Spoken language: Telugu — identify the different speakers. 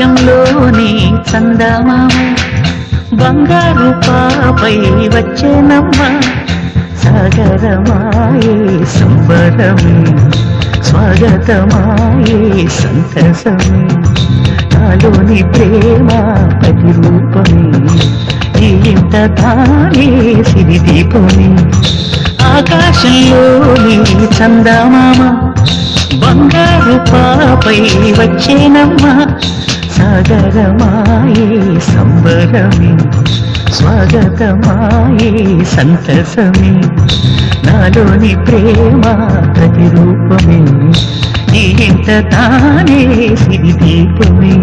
Speaker 1: ఆకాశంలోని చందమామ బంగారు పాపై వచ్చేనమ్మ సాగరమాయే సంబరం స్వాగతమాయే సంతసమే నాలోని ప్రేమ ప్రతిరూపమే ఈ ఇంత తానే సిరిదీపమే ఆకాశంలోని చందమామ బంగారు పాపై వచ్చేనమ్మ సాగరమాయే సంబరమే స్వాగతమాయే సంతసమే నాలోని ప్రేమ ప్రతిరూపమే ఈ ఇంత తానే సిరిదీపమే